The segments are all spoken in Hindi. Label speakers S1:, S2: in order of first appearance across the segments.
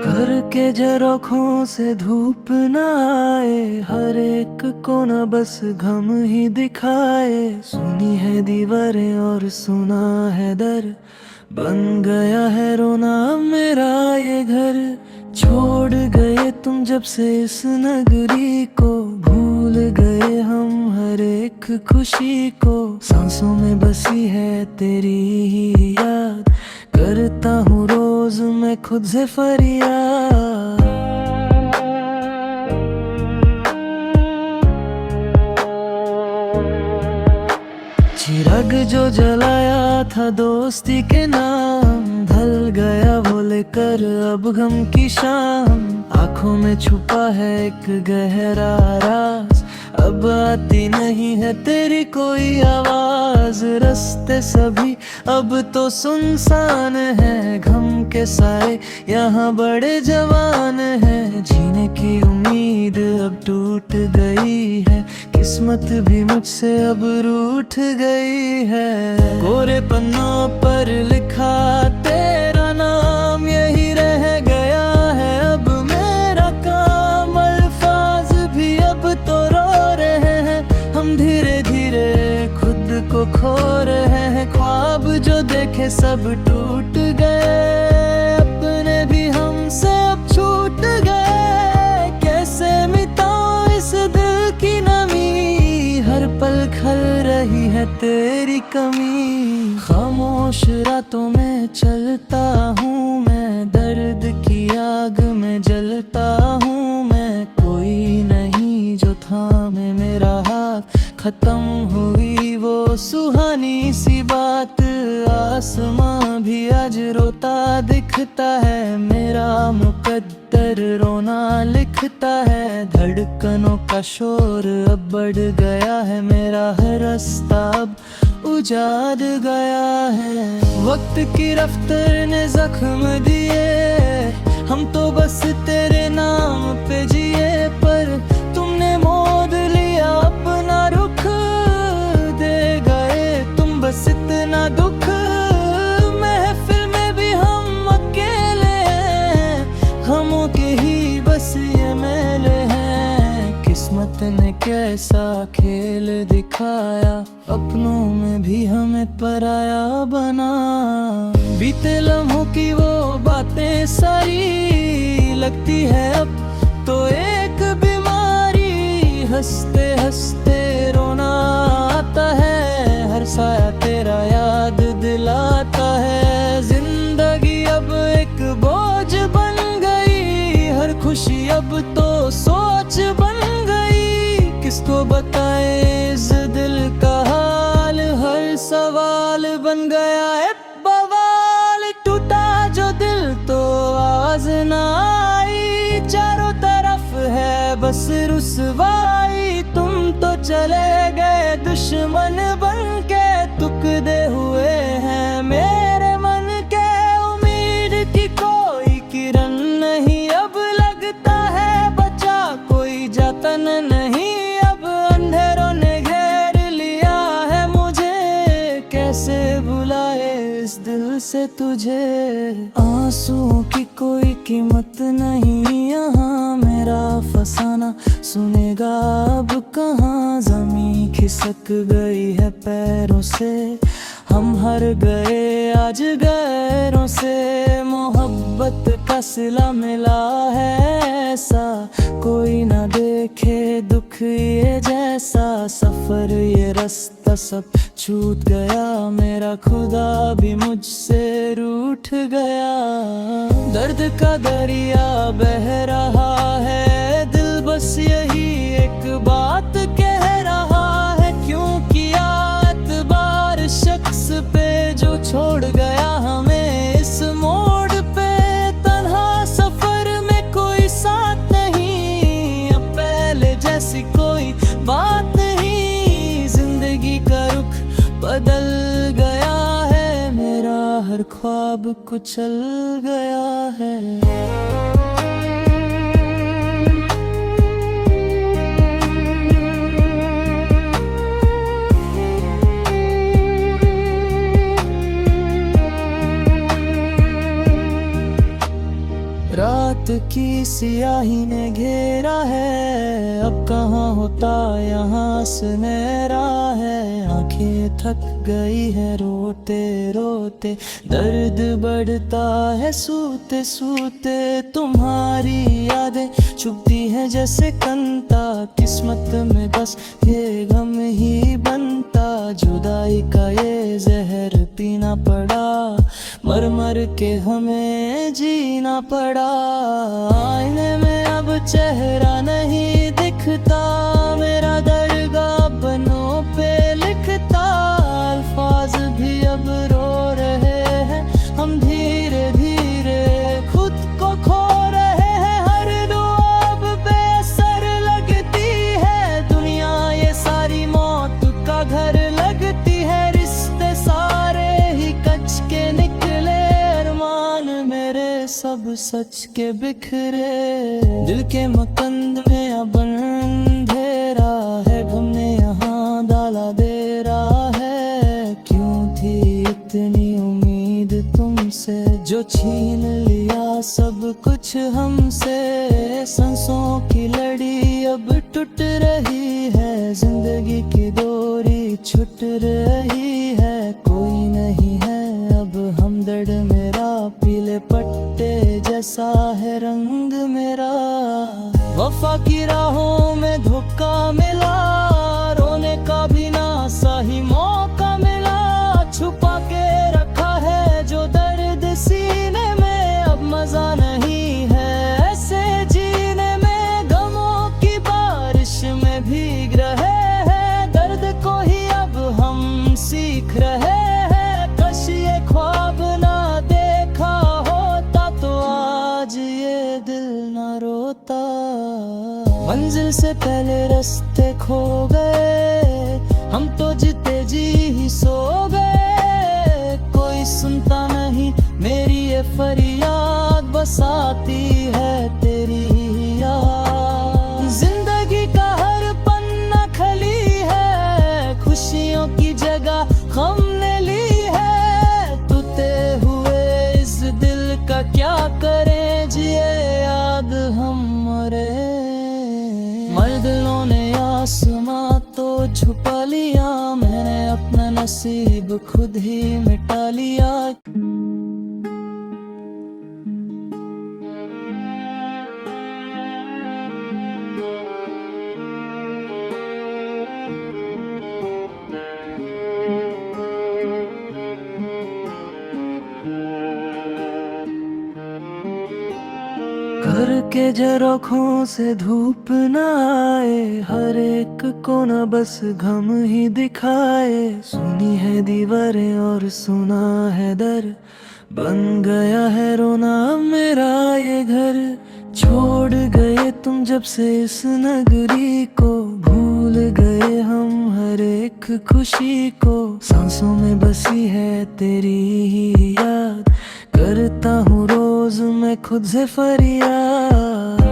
S1: करके झरोखों से धूप न आए, हर एक को न बस घम ही दिखाए। सुनी है दीवारें और सुना है दर, बन गया है रोना मेरा ये घर। छोड़ गए तुम जब से इस नगरी को, भूल गए हम हर एक खुशी को। सांसों में बसी है तेरी ही याद, करता हूँ रोज मैं खुद से फरियाद। चिराग जो जलाया था दोस्ती के नाम, ढल गया वो लेकर अब गम की शाम। आंखों में छुपा है एक गहरा राज, अब आती नहीं है तेरी कोई आवाज। रास्ते सभी अब तो सुनसान है, गम के साए यहाँ बड़े जवान है। जीने की उम्मीद अब टूट गई है, किस्मत भी मुझसे अब रूठ गई है। कोरे पन्नों पर लिखा तेरा नाम, यही रह गया है अब मेरा काम। अल्फाज भी अब तो रो रहे हैं, हम धीरे धीरे खुद को खो रहे हैं। ख्वाब जो देखे सब टूट गए, अपने भी हमसे अब छूट गए। कैसे मिटाऊं इस दिल की नमी, हर पल खल रही है तेरी कमी। खामोश रातों में चलता हूँ मैं, दर्द की आग में जलता हूँ मैं। कोई नहीं जो थामे मेरा हाथ, खत्म हुई वो सुहानी सी बात। आसमां भी आज रोता दिखता है, मेरा मुकद्दर रोना लिखता है। धड़कनों का शोर अब बढ़ गया है, मेरा हर रास्ता अब उजाड़ गया है। वक्त की रफ्तार ने जख्म दिए, हम तो बस तेरे नाम पे जिए। पर तुमने मोड़ लिया अपना रुख, दे गए तुम बस इतना दुख। महफिल में भी हम अकेले हैं, गमों के ही बस ये मेले हैं। किस्मत ने कैसा खेल दिखाया, अपनों में भी हमें पराया बना। बीते लम्हों की वो बातें सारी लगती है अब तो एक बीमारी। हंसते हंसते रोना आता है, हर साया तेरा याद दिलाता है। जिंदगी अब एक बोझ बन गई, हर खुशी अब तो सोच बन गई। किसको बताए इस दिल का हाल, हर सवाल बन गया है बवाल। टूटा जो दिल तो आवाज ना आई, चारों तरफ है बस रुसवाई। तुम तो चले गए दुश्मन बन के, टुकड़े हुए हैं मेरे मन के। उम्मीद की कोई किरण नहीं अब, लगता है बचा कोई जतन नहीं। अब अंधेरों ने घेर लिया है मुझे, कैसे बुलाए इस दिल से तुझे। आंसुओं की कोई कीमत नहीं यहाँ, मेरा फसाना सुनेगा अब कहाँ। जमीन खिसक गई है पैरों से, हम हार गए आज गैरों से। मोहब्बत का सिला मिला है ऐसा, कोई ना देखे दुख ये जैसा। सफर ये रास्ता सब छूट गया, मेरा खुदा भी मुझसे रूठ गया। दर्द का दरिया बह रहा है, दिल बस यही एक बात कह रहा है। क्यों किया एतबार शख्स पे जो छोड़ गया हमें इस मोड़ पे। तन्हा सफर में कोई साथ नहीं, अब पहले जैसी कोई बात नहीं। जिंदगी का रुख बदल गया है, मेरा हर ख्वाब कुचल गया है। रात रात की सियाही ने घेरा है, अब कहाँ होता यहाँ सुनहरा है। आंखें थक गई है रोते रोते, दर्द बढ़ता है सूते सूते। तुम्हारी यादें चुभती है जैसे कंता, किस्मत में बस ये गम ही बनता। जुदाई का ये जहर पीना पड़ा, मर मर के हमें जीना पड़ा। आईने में अब चेहरा नहीं दिखता, मेरा दर्द अपनों पे लिखता। अल्फाज भी अब रो रहे हैं, हम धीरे धीरे खुद को खो रहे हैं। हर दुआ अब बेअसर लगती है, दुनिया ये सारी मौत का घर लगती है। रिश्ते सारे ही कच के निकले, अरमान मेरे सब सच के बिखरे। दिल के मकंद में अब अंधेरा है, हमने यहाँ डाला दे रहा है। क्यों थी इतनी उम्मीद तुमसे, जो छीन लिया सब कुछ हमसे। सांसों की लड़ी अब टूट रही है, जिंदगी की डोरी छूट रही है। कोई नहीं है अब हमदर्द मेरा, पीले पट्टे जैसा है रंग मेरा। वफा की राहों में धोखा मिला, रोने का भी ना सही मौका मिला। छुपा के रखा है जो दर्द सीने में, अब मजा नहीं है ऐसे जीने में। गमों की बारिश में भीग रहे हैं, दर्द को ही अब हम सीख रहे हैं। कश ये ख्वाब ना देखा होता तो आज ये दिल ना रोता। मंजिल से पहले रास्ते खो गए, हम तो जीते जी ही सो गए। कोई सुनता नहीं मेरी ये फरियाद, बस आती है तेरी याद। जिंदगी का हर पन्ना खली है, खुशियों की जगह गम ने ली है। टूटे हुए इस दिल का क्या करें, जिए याद हम मरे। मर्दलों ने आसमां तो छुपा लिया, मैंने अपना नसीब खुद ही मिटा लिया। घर के झरोखों से धूप न आए, हर एक को न बस गम ही दिखाए। सुनी है दीवारें और सुना है दर, बन गया है रोना मेरा ये घर। छोड़ गए तुम जब से इस नगरी को, भूल गए हम हर एक खुशी को। सांसों में बसी है तेरी ही याद, करता हूँ रोज मैं खुद से फरियाद।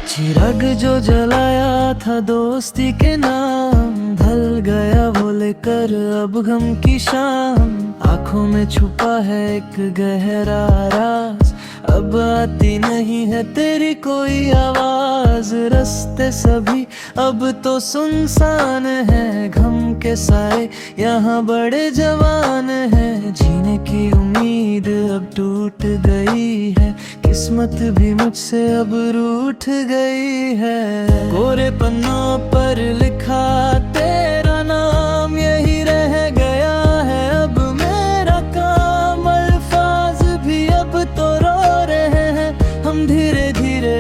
S1: चिराग जो जलाया था दोस्ती के नाम, ढल गया वो लेकर अब गम की शाम। आंखों में छुपा है एक गहरा राज, अब आती नहीं है तेरी कोई आवाज। रास्ते सभी अब तो सुनसान है, गम के साए यहाँ बड़े जवान हैं। जीने की उम्मीद अब टूट गई है, किस्मत भी मुझसे अब रूठ गई है। कोरे पन्नों पर लिखा तेरा नाम, यही रह गया है अब मेरा काम। अल्फाज भी अब तो रो रहे हैं, हम धीरे धीरे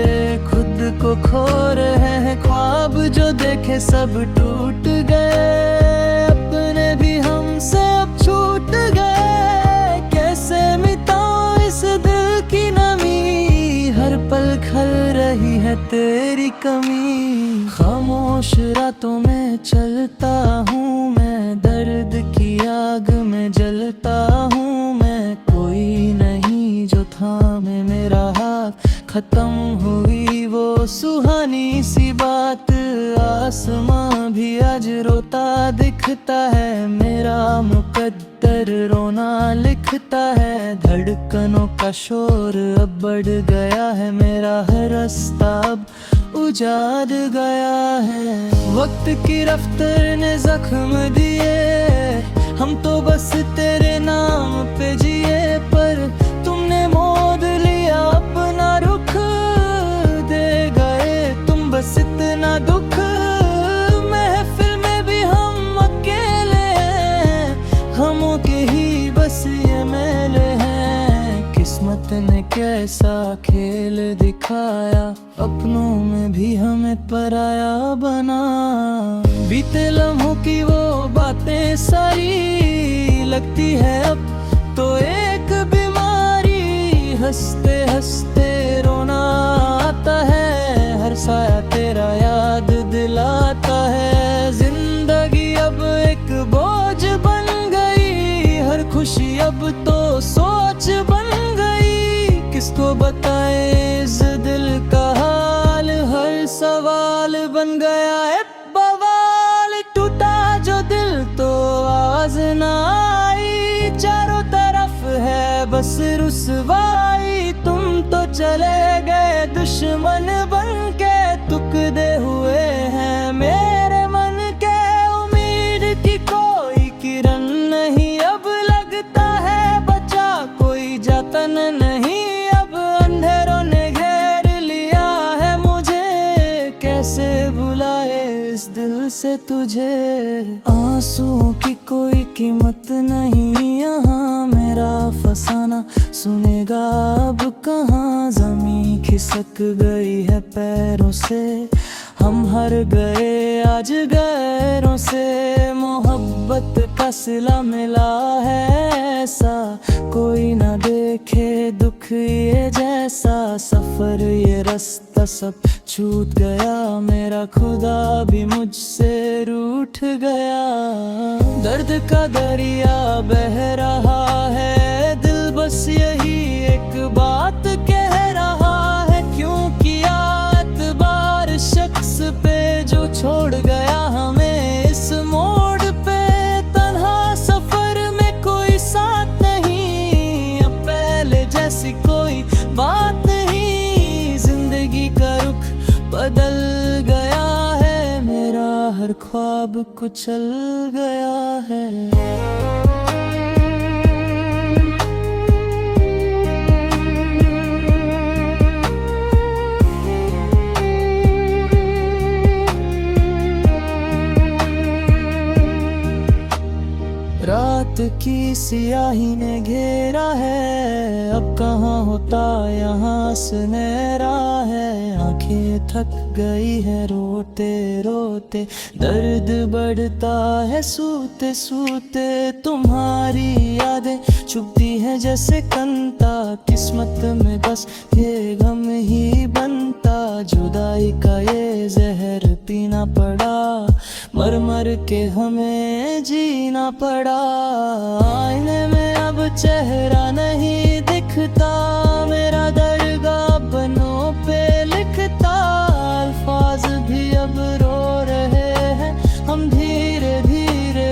S1: खुद को खो रहे हैं। ख्वाब जो देखे सब टूट गए, अपने भी हमसे अब छूट गए। कैसे मिटाऊं इस दिल की नमी, हर पल खल रही है तेरी कमी। खामोश रातों में चलता हूँ मैं, दर्द की आग में जलता हूँ मैं। कोई नहीं जो थामे मेरा हाथ, खत्म हुई वो सुहानी सी बात। आसमां भी भी आज रोता दिखता है, मेरा मुकद्दर रोना लिखता है। धड़कनों का शोर अब बढ़ गया है, मेरा हर रास्ता अब उजाड़ गया है। वक्त की रफ्तार ने जख्म दिए, हम तो बस तेरे नाम पे जिए, पर तुमने मोड़ लिया अपना रुख, दे गए तुम बस इतना दुख। महफिल में भी हम अकेले हैं, हमों के ही बस ये मेले हैं। किस्मत ने कैसा खेल दिखाया, अपनों में भी हमें पराया बना। बीते लम्हों की वो बातें सारी लगती है अब तो एक बीमारी। हंसते हंसते रोना आता है, हर साया तेरा याद दिलाता है। जिंदगी अब एक बोझ बन गई, हर खुशी अब तो सोच बन गई। किसको बताए इस दिल का हाल, हर सवाल बन गया है बवाल। टूटा जो दिल तो आवाज ना आई, चारों तरफ है बस रुसवाई। तुम तो चले गए दुश्मन बन के, टुकड़े हुए हैं मेरे मन के। उम्मीद की कोई किरण नहीं अब लगता है, बचा कोई जतन नहीं अब। अंधेरों ने घेर लिया है मुझे, कैसे बुलाए इस दिल से तुझे। आंसुओं की कोई कीमत नहीं यहाँ, मेरा फसाना सुनेगा अब कहाँ। जमीन खिसक गई है पैरों से, हम हार गए आज गैरों से। मोहब्बत का सिला मिला है ऐसा, कोई ना देखे दुख ये जैसा। सफर ये रास्ता सब छूट गया, मेरा खुदा भी मुझसे रूठ गया। दर्द का दरिया बह रहा है, दिल बस यही एक बात कह रहा है। क्यों किया एतबार शख्स पे जो छोड़ गया हमें इस मोड़ पे। तन्हा सफर में कोई साथ नहीं, अब पहले जैसी कोई बात नहीं। जिंदगी का रुख बदल गया है, मेरा हर ख्वाब कुचल गया है। रात की सियाही ने घेरा है, अब कहाँ होता यहाँ सुनहरा है। आंखें थक गई है रोते रोते, दर्द बढ़ता है सूते सूते। तुम्हारी यादें चुभती है जैसे कंता, किस्मत में बस ये गम ही बनता। जुदाई का ये जहर पीना पड़ा, मर मर के हमें जीना पड़ा। आईने में अब चेहरा नहीं दिखता, मेरा दर्गा बनों पे लिखता। अल्फाज भी अब रो रहे हैं, हम धीरे धीरे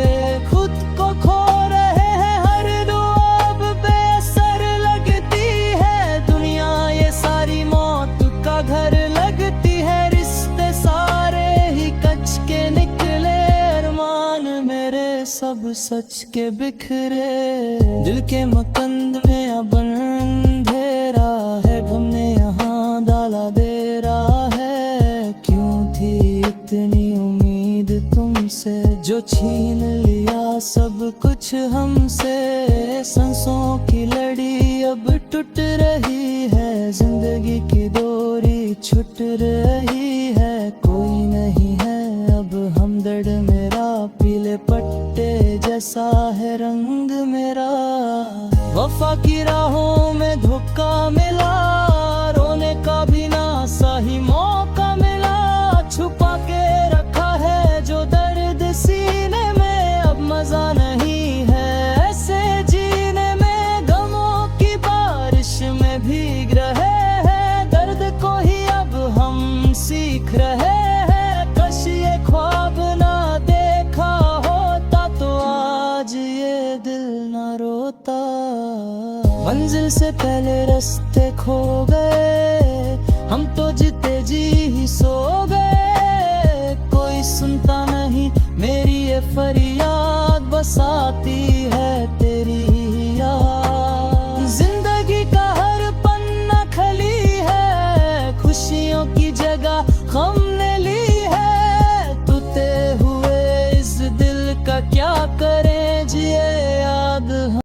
S1: खुद को खो रहे हैं। हर दुआ अब बेअसर लगती है, दुनिया ये सारी मौत का घर लगती है। रिश्ते सारे ही कच के निकले, अरमान मेरे सब सच के बिखरे। दिल के मकंद में अब अंधेरा है, हमने यहाँ डाला दे रहा है। क्यों थी इतनी उम्मीद तुमसे, जो छीन लिया सब कुछ हमसे। सांसों की लड़ी अब टूट रही है, जिंदगी की डोरी छूट रही है। कोई नहीं है अब हमदर्द मेरा, पीले पट्टे जैसा है रंग मेरा। वफा की राहों में धोखा मिला, रोने का भी ना सही मौका मिला। छुपा के रखा है जो दर्द सीने में, अब मजा नहीं है ऐसे जीने में। गमों की बारिश में भीग रहे हैं, दर्द को ही अब हम सीख रहे हैं। कश ये ख्वाब ना मंजिल से पहले रास्ते खो गए।